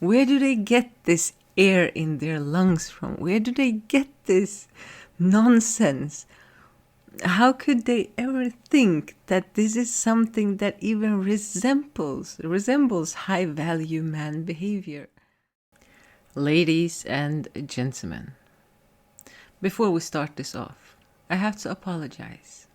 Where do they get this air in their lungs from? Where do they get this nonsense? How could they ever think that this is something that even resembles high-value man behavior? Ladies and gentlemen, before we start this off, I have to apologize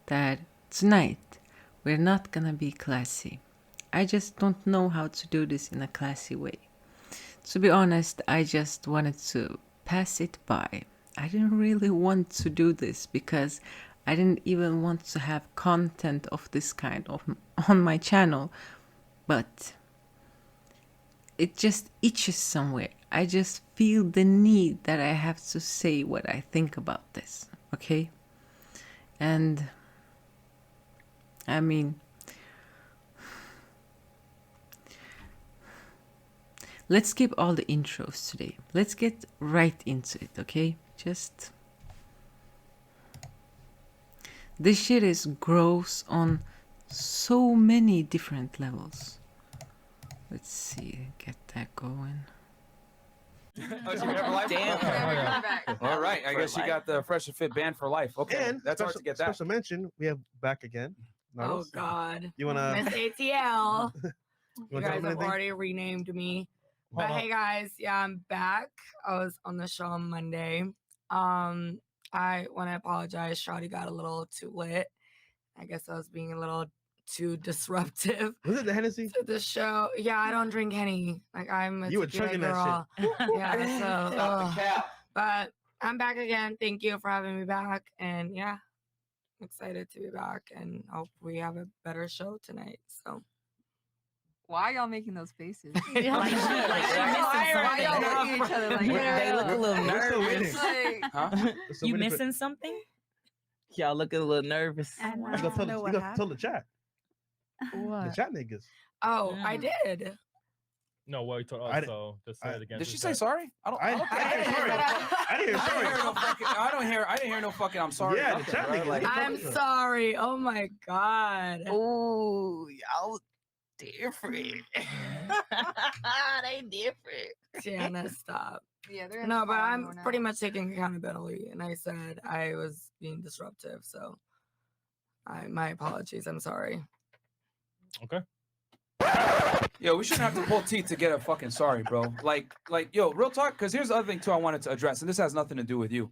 that tonight we're not gonna be classy. I just don't know how to do this in a classy way. To be honest, I just wanted to pass it by. I didn't really want to do this because I didn't even want to have content of this kind on my channel, but it just itches somewhere. I just feel the need that I have to say what I think about this, okay? And I mean, let's skip all the intros today. Let's get right into it, okay? This shit is gross on so many different levels. Let's see, get that going. Oh, so you have a life? Damn. All right, I guess you got the FreshandFit band for life. Okay, And that's hard to get that. Special mention, we have back again. Oh God. You wanna Miss ATL. You guys have anything? already renamed me. But hey guys, yeah, I'm back. I was on the show on Monday. I want to apologize. Shawty got a little too lit. I guess I was being a little too disruptive. Was it the Hennessy? To the show. Yeah, I don't drink Henny. Like I'm a You were tequila chugging that girl. Yeah, so Stop the cap. but I'm back again. Thank you for having me back. And yeah, I'm excited to be back and hope we have a better show tonight. So Why are y'all making those faces? Like, Why y'all looking at each other like They look a little We're still nervous. waiting. Huh? So You many missing something? Y'all looking a little nervous. I You gotta tell the chat. The What? chat niggas. oh, I did. No, what you told I us, di- so just say it again. Did she just say that. sorry? I don't. I don't. I didn't hear sorry. I didn't hear I didn't hear no sorry. fucking. I didn't hear no fucking. I'm sorry. Yeah, the nothing, chat bro. niggas. Like, I'm sorry. Oh my God. Oh, y'all different. They different. Tiana, stop. Yeah, they're in No, the but car I'm now. pretty much taking accountability. And I said I was being disruptive. So my apologies. I'm sorry. Okay. yo, we shouldn't have to pull teeth to get a fucking sorry, bro. Like, yo, real talk. Because here's the other thing too I wanted to address, and this has nothing to do with you.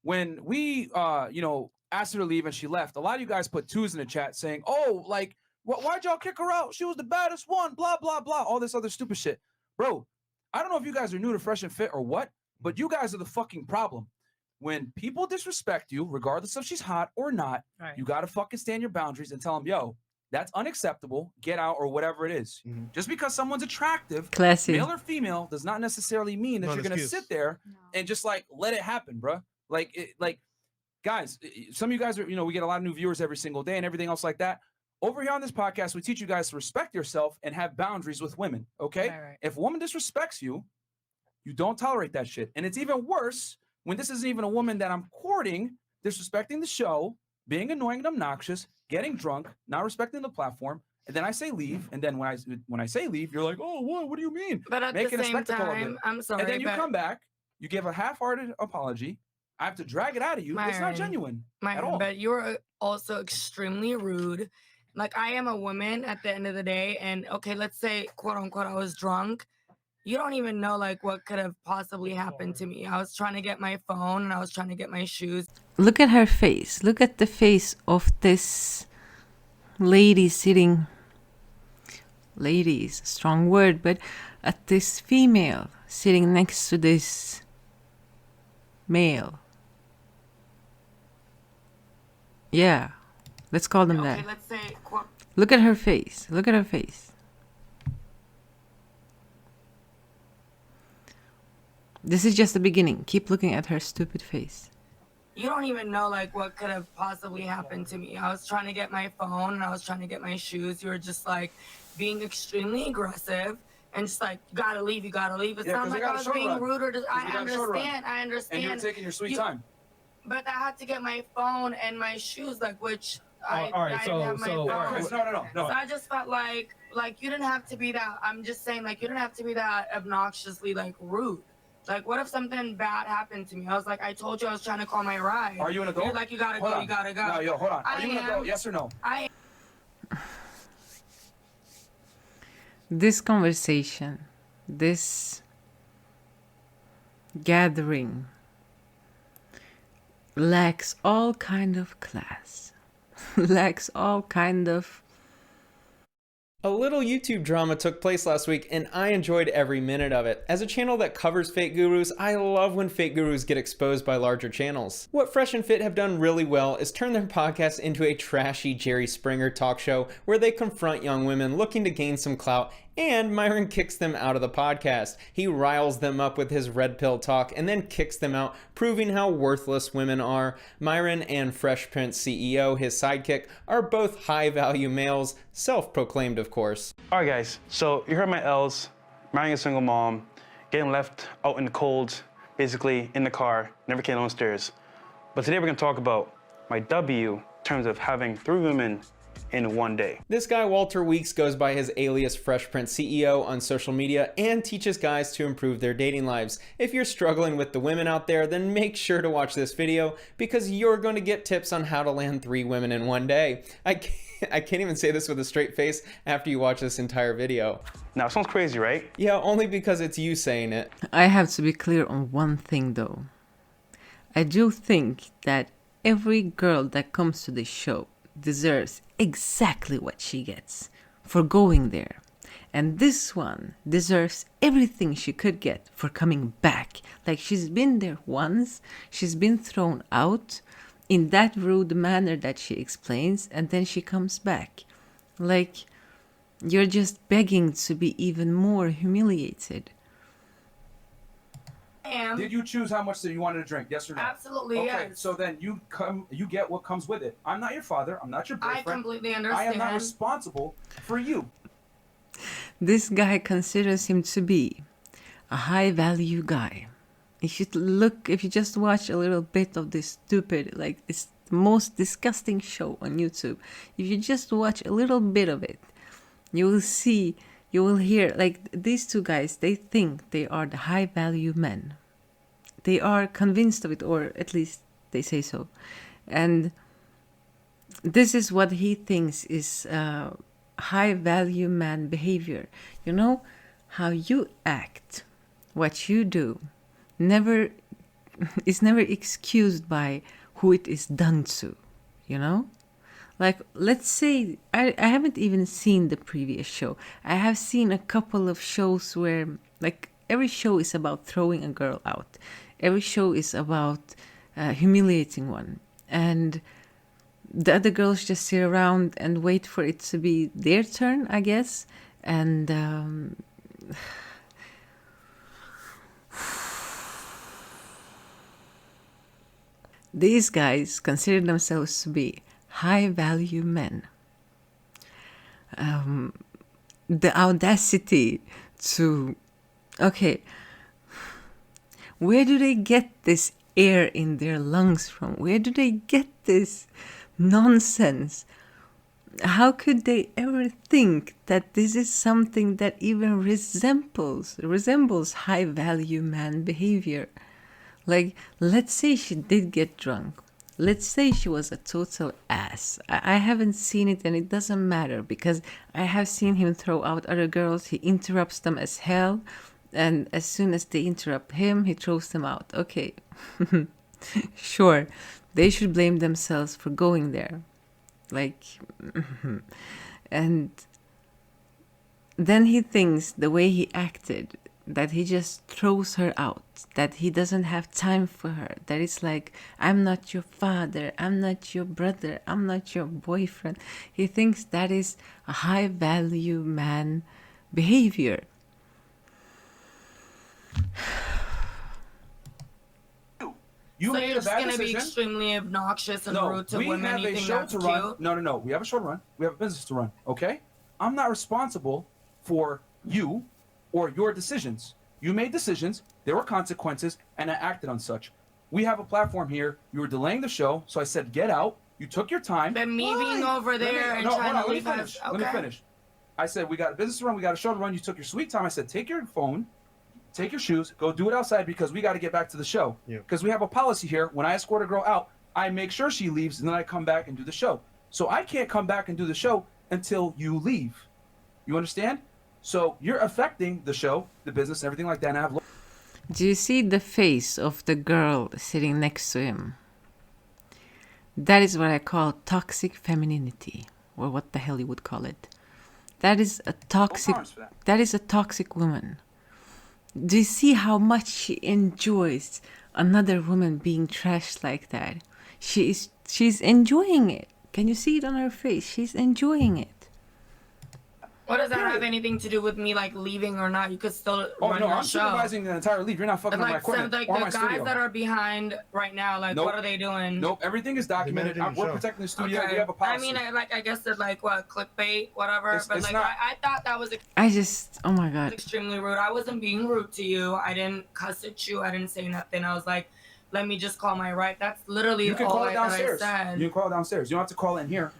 When we, asked her to leave and she left, a lot of you guys put twos in the chat saying, "Oh, like, why'd y'all kick her out? She was the baddest one." Blah blah blah. All this other stupid shit, bro. I don't know if you guys are new to Fresh and Fit or what, but you guys are the fucking problem. When people disrespect you, regardless if she's hot or not, you gotta fucking stand your boundaries and tell them, "Yo, that's unacceptable. Get out," or whatever it is. Just because someone's attractive, Classy. male or female, does not necessarily mean that Not you're an gonna excuse. sit there and just like let it happen, bro. Guys, some of you guys are, we get a lot of new viewers every single day and everything else like that. Over here on this podcast, we teach you guys to respect yourself and have boundaries with women. Okay, Right. if a woman disrespects you, you don't tolerate that shit. And it's even worse when this isn't even a woman that I'm courting, disrespecting the show, being annoying and obnoxious, getting drunk, not respecting the platform, and then I say leave. And then when I say leave, you're like, "Oh, what? What do you mean?" But at Making the a same spectacle of time, it. I'm sorry. And then you but come back, you give a half-hearted apology. I have to drag it out of you. It's not Myron, genuine at Myron, all. but you're also extremely rude. Like I am a woman at the end of the day, and okay, let's say quote unquote I was drunk. You don't even know like what could have possibly happened to me. I was trying to get my phone and I was trying to get my shoes. Look at her face. Look at the face of this lady sitting. Lady is a strong word, but at this female sitting next to this male. Yeah, let's call them Okay, that. let's say quote. Look at her face. Look at her face. This is just the beginning. Keep looking at her stupid face. You don't even know like what could have possibly happened to me. I was trying to get my phone and I was trying to get my shoes. You were just like being extremely aggressive and just like you gotta leave. It Yeah, sounds 'cause like we got I a was short being run. rude or just, I we got a short run. understand. I understand. And you were taking your sweet You- time. But I had to get my phone and my shoes, like which I all right, I didn't have my so- phone. No. So I just felt like like you didn't have to be that. I'm just saying, like, you didn't have to be that obnoxiously like rude. Like, what if something bad happened to me? I was like, I told you I was trying to call my ride. Are you an adult? You're like, you gotta Hold go, on. you gotta go. No, yo, hold on. Are I you an adult? am. Yes or no? This conversation, this gathering lacks all kind of class, lacks all kind of. A little YouTube drama took place last week and I enjoyed every minute of it. As a channel that covers fake gurus, I love when fake gurus get exposed by larger channels. What Fresh and Fit have done really well is turn their podcast into a trashy Jerry Springer talk show where they confront young women looking to gain some clout, and Myron kicks them out of the podcast. He riles them up with his red pill talk and then kicks them out, proving how worthless women are. Myron and Fresh Prince CEO, his sidekick, are both high-value males, self-proclaimed of course. All right, guys, so you heard my L's, marrying a single mom, getting left out in the cold, basically in the car, never came downstairs. But today we're gonna talk about my W in terms of having 3 women in one day. This guy, Walter Weeks, goes by his alias Fresh Prince CEO on social media and teaches guys to improve their dating lives. If you're struggling with the women out there, then make sure to watch this video because you're going to get tips on how to land 3 women in one day. I can't even say this with a straight face after you watch this entire video. Now, it sounds crazy, right? Yeah, only because it's you saying it. I have to be clear on one thing though. I do think that every girl that comes to this show deserves exactly what she gets for going there. And this one deserves everything she could get for coming back. Like, she's been there once, she's been thrown out in that rude manner that she explains, and then she comes back. Like, you're just begging to be even more humiliated. Did you choose how much that you wanted to drink? Yes or no? Absolutely, okay, yes. so then you get what comes with it. I'm not your father. I'm not your boyfriend. I completely understand. I am not responsible for you. This guy considers him to be a high-value guy. If you just watch a little bit of this stupid, like this most disgusting show on YouTube, if you just watch a little bit of it, you will hear, like, these 2 guys, they think they are the high-value men. They are convinced of it, or at least they say so. And this is what he thinks is high-value man behavior. You know, how you act, what you do, is never excused by who it is done to, you know? Like, let's say, I haven't even seen the previous show. I have seen a couple of shows where, like, every show is about throwing a girl out. Every show is about humiliating one. And the other girls just sit around and wait for it to be their turn, I guess. And these guys consider themselves to be high-value men. The audacity to... Okay, where do they get this air in their lungs from? Where do they get this nonsense? How could they ever think that this is something that even resembles high-value man behavior? Like, let's say she did get drunk. Let's say she was a total ass. I haven't seen it, and it doesn't matter because I have seen him throw out other girls. He interrupts them as hell. And as soon as they interrupt him, he throws them out. Okay, sure, they should blame themselves for going there. Like, and then he thinks the way he acted, that he just throws her out, that he doesn't have time for her, that it's like, I'm not your father, I'm not your brother, I'm not your boyfriend. He thinks that is a high-value man behavior. You so made you're a just bad going to be decision. extremely obnoxious and No, rude to we women. have You a think show that's to cute? run. No. We have a show to run. We have a business to run. Okay? I'm not responsible for you or your decisions. You made decisions. There were consequences, and I acted on such. We have a platform here. You were delaying the show, so I said, get out. You took your time. But me being over there and trying to leave us. Let me finish. I said, we got a business to run, we got a show to run. You took your sweet time. I said, take your phone, take your shoes, go do it outside because we got to get back to the show. Because we have a policy here. When I escort a girl out, I make sure she leaves and then I come back and do the show. So I can't come back and do the show until you leave. You understand? So you're affecting the show, the business, and everything like that. And I have. Do you see the face of the girl sitting next to him? That is what I call toxic femininity, or what the hell you would call it. That is a toxic. That is a toxic woman. Do you see how much she enjoys another woman being trashed like that? She's enjoying it. Can you see it on her face? She's enjoying it. What does that have anything to do with me like leaving or not? You could still run your I'm show. supervising the entire leave. You're not fucking with my equipment like or the my guys studio. that are behind right now, like what are they doing? Nope, everything is documented. We're protecting the studio. We have a policy. I mean, I guess it's like what, clickbait, whatever. But like I thought that was Oh my god, extremely rude. I wasn't being rude to you. I didn't cuss at you. I didn't say nothing. I was like, let me just call my right. That's literally You can all call it downstairs. that I said. You can call it downstairs. You don't have to call in here.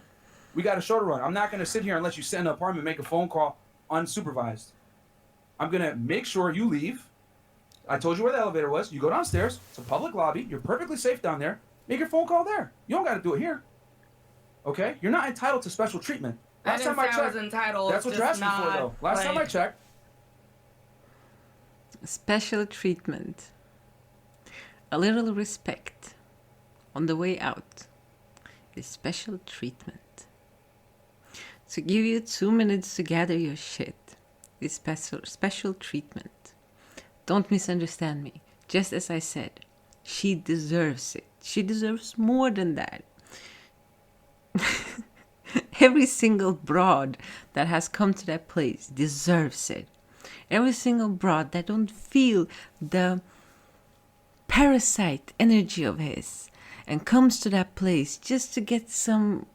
We got a show to run. I'm not going to sit here and let you sit in an apartment and make a phone call unsupervised. I'm going to make sure you leave. I told you where the elevator was. You go downstairs. It's a public lobby. You're perfectly safe down there. Make your phone call there. You don't got to do it here. Okay? You're not entitled to special treatment. Last time I checked, I was entitled. that's what you're asking for, though. Last time I checked. Special treatment. A little respect on the way out is special treatment. To give you 2 minutes to gather your shit is special treatment. Don't misunderstand me. Just as I said, she deserves it. She deserves more than that. Every single broad that has come to that place deserves it. Every single broad that don't feel the parasite energy of his and comes to that place just to get some,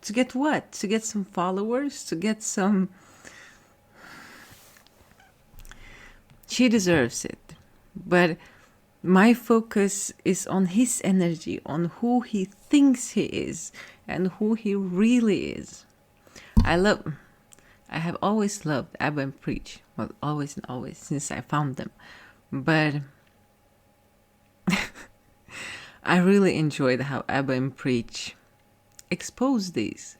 to get what? To get some followers, to get some. She deserves it. But my focus is on his energy, on who he thinks he is and who he really is. I have always loved Abba and Preach. Well, always and always since I found them. But I really enjoyed how Abba and Preach exposed these.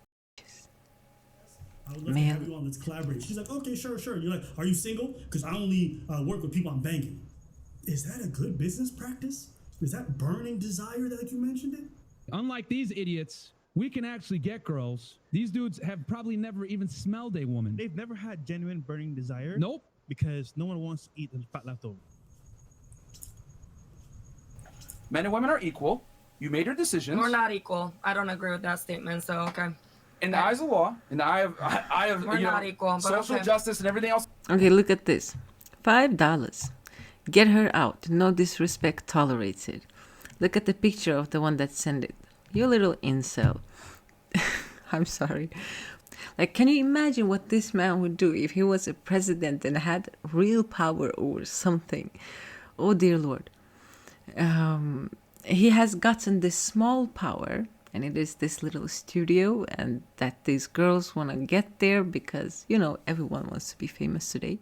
I would love to have you on, let's collaborate. She's like, okay, sure. And you're like, are you single? Because I only work with people I'm banging. Is that a good business practice? Is that burning desire that you mentioned it? Unlike these idiots, we can actually get girls. These dudes have probably never even smelled a woman. They've never had genuine burning desire. Nope. Because no one wants to eat the fat leftover. Men and women are equal. You made your decisions. We're not equal. I don't agree with that statement, so okay. In the eyes of law, in the eye of We're not equal, but social okay. justice and everything else. Okay, look at this. $5. Get her out. No disrespect tolerated. Look at the picture of the one that sent it. You little incel. I'm sorry. Like, can you imagine what this man would do if he was a president and had real power over something? Oh, dear Lord. He has gotten this small power, and it is this little studio, and that these girls want to get there because, you know, everyone wants to be famous today.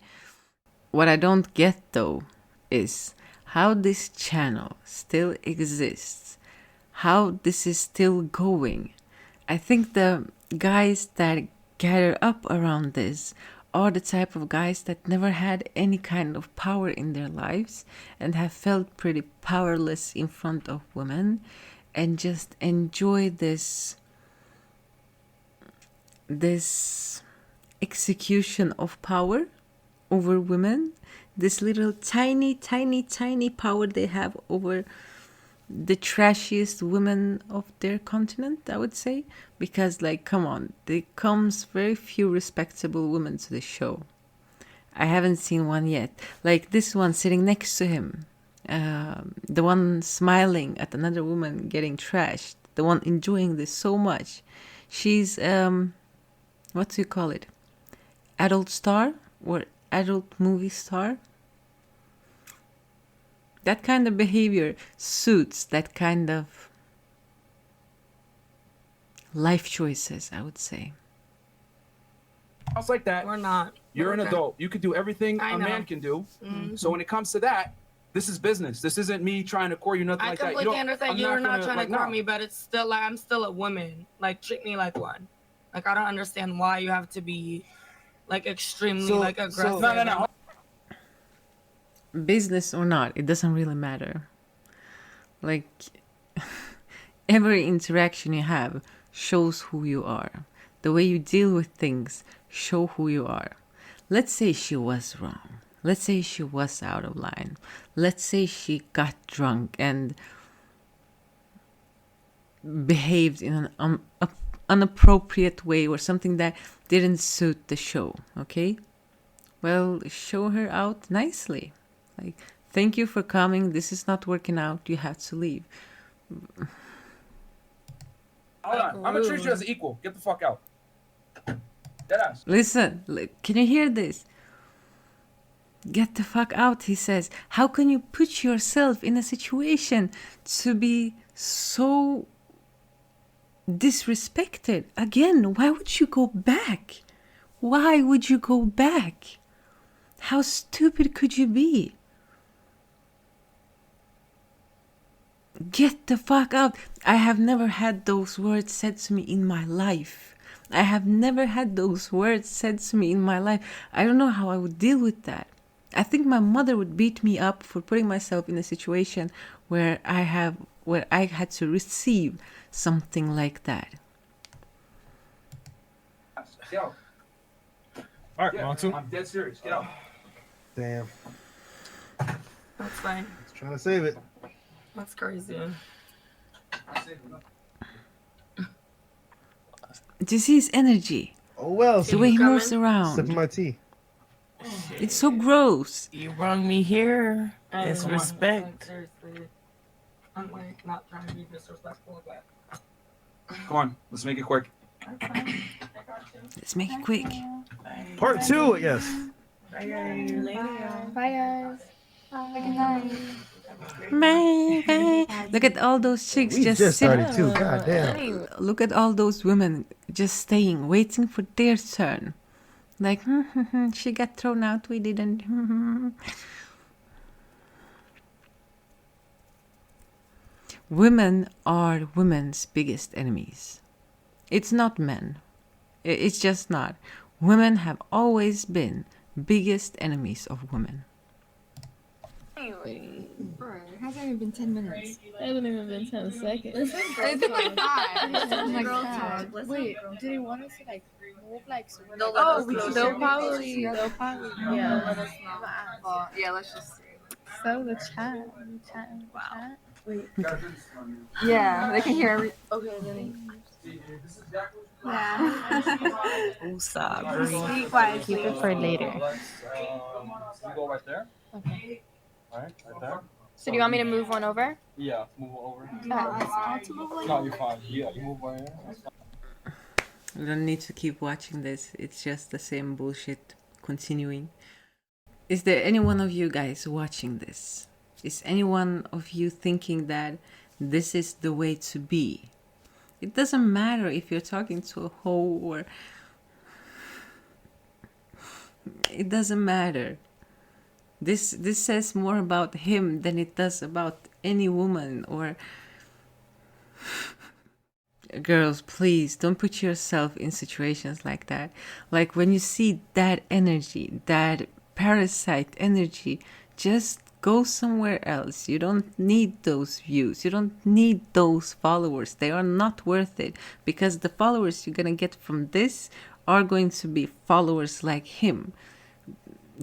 What I don't get, though, is how this channel still exists, how this is still going. I think the guys that gather up around this are the type of guys that never had any kind of power in their lives and have felt pretty powerless in front of women and just enjoy this execution of power over women, this little tiny power they have over the trashiest women of their continent, I would say. Because, like, come on, there comes very few respectable women to the show. I haven't seen one yet. Like this one sitting next to him. The one smiling at another woman getting trashed. The one enjoying this so much. She's, what do you call it? Adult star? Or adult movie star? That kind of behavior suits that kind of life choices, I would say. house like that. We're not. You're an Okay. adult. You could do everything I a know. man can do. Mhm. So when it comes to that, this is business. This isn't me trying to court you, nothing I like that. You completely don't, understand I'm you're not gonna, trying like, to court nah. me, but it's still like I'm still a woman. Like treat me like one. Like I don't understand why you have to be like extremely like aggressive. No. Business or not, it doesn't really matter. Like, every interaction you have shows who you are. The way you deal with things show who you are. Let's say she was wrong. Let's say she was out of line. Let's say she got drunk and behaved in an inappropriate way or something that didn't suit the show, okay? Well, show her out nicely. Like, thank you for coming. This is not working out. You have to leave. Hold on. I'm gonna treat you as an equal. Get the fuck out. Deadass. Listen, can you hear this? Get the fuck out, he says. How can you put yourself in a situation to be so disrespected? Again, why would you go back? Why would you go back? How stupid could you be? Get the fuck out. I have never had those words said to me in my life. I have never had those words said to me in my life. I don't know how I would deal with that. I think my mother would beat me up for putting myself in a situation where I had to receive something like that. Get out. All right, Yeah, on to. I'm dead serious. Get out. Damn. That's fine. Just trying to save it. That's crazy. Do you see his energy? Oh well. The way he moves Sipping around. my tea. It's so gross. You brought me here. It's Come on. respect. Seriously. I'm like not trying to be disrespectful, but Come on. Let's make it quick. Let's make it quick. Part 2, yes. Bye guys. Look at all those chicks We just just sitting. started too. God damn. Look at all those women just staying, waiting for their turn. Like, she got thrown out, we didn't. Women are women's biggest enemies. It's not men. It's just not. Women have always been biggest enemies of women. Anyway, bro, it hasn't even been 10 minutes. It hasn't even been 10 seconds. It's been like 5. It's been like Girl 5. talk. Wait, do they want us to like move like so we're They'll like, let us we know. can They'll probably yeah. they'll probably They'll yeah. let us know. Well, yeah, let's just see. So the chat. Wow. Wait. Yeah, they can hear every. Okay, then. Yeah. Be quiet. Keep it for later. You go right there. Okay. All right, right there. So do you want me to move one over? Yeah, move over. Yeah. No, you're fine. Yeah, you move right here. That's fine. You don't need to keep watching this. It's just the same bullshit continuing. Is there any one of you guys watching this? Is any one of you thinking that this is the way to be? It doesn't matter if you're talking to a hoe or... It doesn't matter. This says more about him than it does about any woman or... Girls, please don't put yourself in situations like that. Like when you see that energy, that parasite energy, just go somewhere else. You don't need those views. You don't need those followers. They are not worth it because the followers you're gonna get from this are going to be followers like him.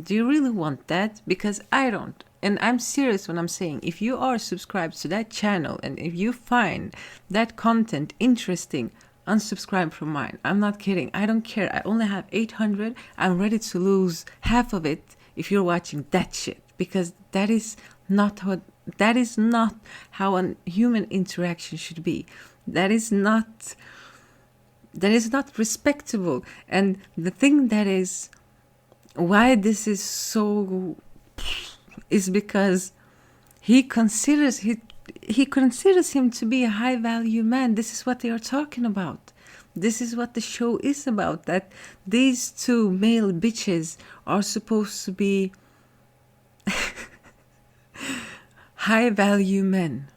Do you really want that? Because I don't. And I'm serious when I'm saying if you are subscribed to that channel and if you find that content interesting, unsubscribe from mine. I'm not kidding. I don't care. I only have 800. I'm ready to lose half of it if you're watching that shit. Because that is not how a human interaction should be. That is not respectable. And the thing that is why this is so is because he considers him to be a high value man. This is what they are talking about. This is what the show is about, that these two male bitches are supposed to be high value men.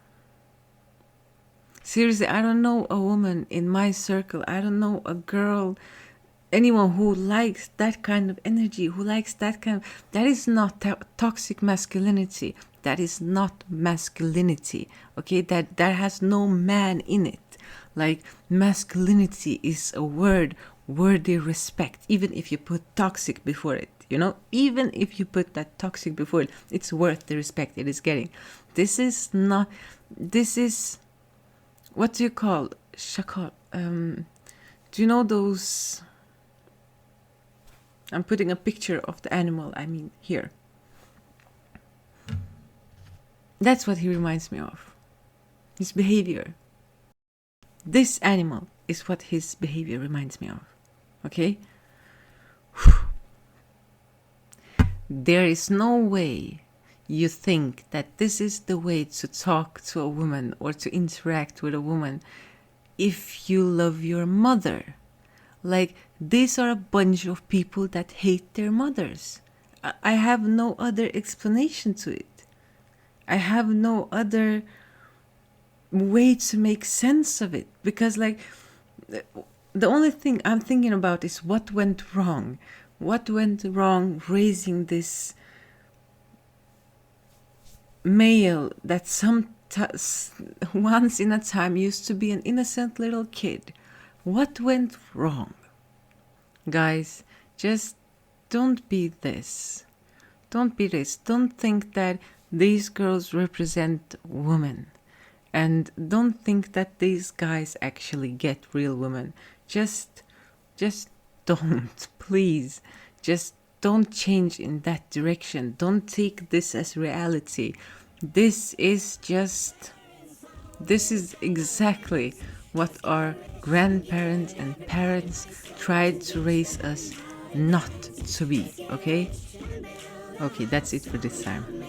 Seriously, I don't know a woman in my circle, I don't know a girl, anyone who likes that kind of energy, who likes that kind of, that is not toxic masculinity. That is not masculinity, okay? That has no man in it. Like, masculinity is a word worthy respect, even if you put toxic before it, you know? Even if you put that toxic before it, it's worth the respect it is getting. This is not, this is, what do you call, shakal? Do you know those, I'm putting a picture of the animal, I mean, here. That's what he reminds me of. His behavior. This animal is what his behavior reminds me of. Okay? There is no way you think that this is the way to talk to a woman or to interact with a woman if you love your mother. Like, these are a bunch of people that hate their mothers. I have no other explanation to it. I have no other way to make sense of it, because like the only thing I'm thinking about is what went wrong. What went wrong raising this male that once in a time used to be an innocent little kid? What went wrong? Guys, just don't be this. Don't be this. Don't think that these girls represent women. And don't think that these guys actually get real women. Just don't, please. Just don't change in that direction. Don't take this as reality. This is exactly what our grandparents and parents tried to raise us not to be, okay? Okay, that's it for this time.